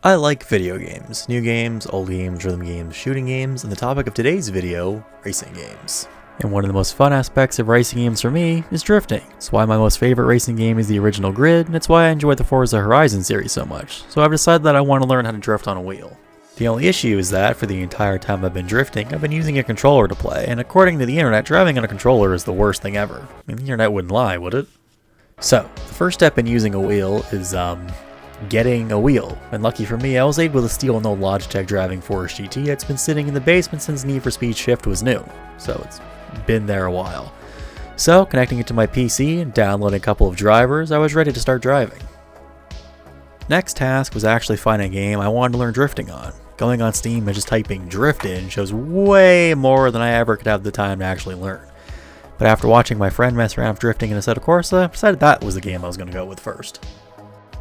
I like video games, new games, old games, rhythm games, shooting games, and the topic of today's video, racing games. And one of the most fun aspects of racing games for me is drifting. It's why my most favorite racing game is the original Grid, and it's why I enjoy the Forza Horizon series so much. So I've decided that I want to learn how to drift on a wheel. The only issue is that, for the entire time I've been drifting, I've been using a controller to play, and according to the internet, driving on a controller is the worst thing ever. I mean, the internet wouldn't lie, would it? So, the first step in using a wheel is, getting a wheel. And lucky for me, I was able to steal an old Logitech Driving Force GT that's been sitting in the basement since Need for Speed Shift was new, so it's been there a while. So, connecting it to my PC and downloading a couple of drivers, I was ready to start driving. Next task was actually finding a game I wanted to learn drifting on. Going on Steam and just typing drift in shows way more than I ever could have the time to actually learn. But after watching my friend mess around with drifting in Asseto Corsa, I decided that was the game I was going to go with first.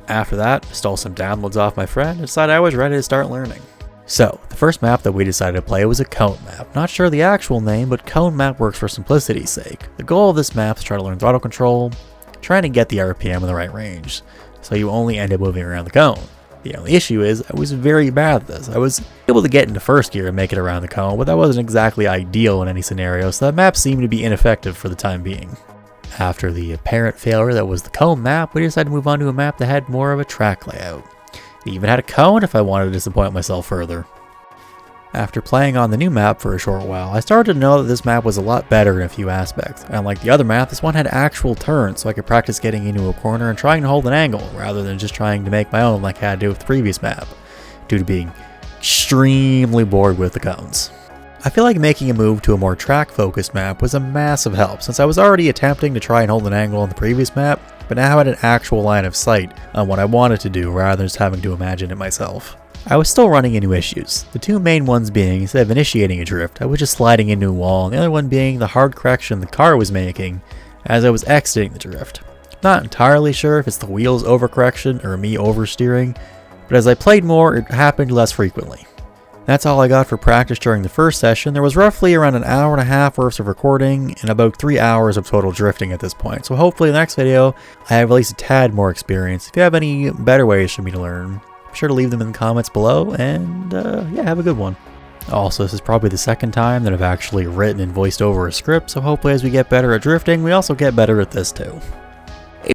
After that, I stole some downloads off my friend and decided I was ready to start learning. So, the first map that we decided to play was a cone map. Not sure the actual name, but cone map works for simplicity's sake. The goal of this map is to try to learn throttle control, trying to get the RPM in the right range, so you only end up moving around the cone. The only issue is, I was very bad at this. I was able to get into first gear and make it around the cone, but that wasn't exactly ideal in any scenario, so that map seemed to be ineffective for the time being. After the apparent failure that was the cone map, we decided to move on to a map that had more of a track layout. It even had a cone if I wanted to disappoint myself further. After playing on the new map for a short while, I started to know that this map was a lot better in a few aspects. Unlike the other map, this one had actual turns, so I could practice getting into a corner and trying to hold an angle, rather than just trying to make my own like I had to do with the previous map, due to being extremely bored with the cones. I feel like making a move to a more track-focused map was a massive help, since I was already attempting to try and hold an angle on the previous map, but now I had an actual line of sight on what I wanted to do rather than just having to imagine it myself. I was still running into issues, the two main ones being, instead of initiating a drift, I was just sliding into a wall, and the other one being the hard correction the car was making as I was exiting the drift. Not entirely sure if it's the wheels overcorrection or me oversteering, but as I played more, it happened less frequently. That's all I got for practice during the first session. There was roughly around an hour and a half worth of recording and about 3 hours of total drifting at this point, so hopefully in the next video I have at least a tad more experience. If you have any better ways for me to learn, be sure to leave them in the comments below, and yeah, have a good one. Also, this is probably the second time that I've actually written and voiced over a script, so hopefully as we get better at drifting, we also get better at this too.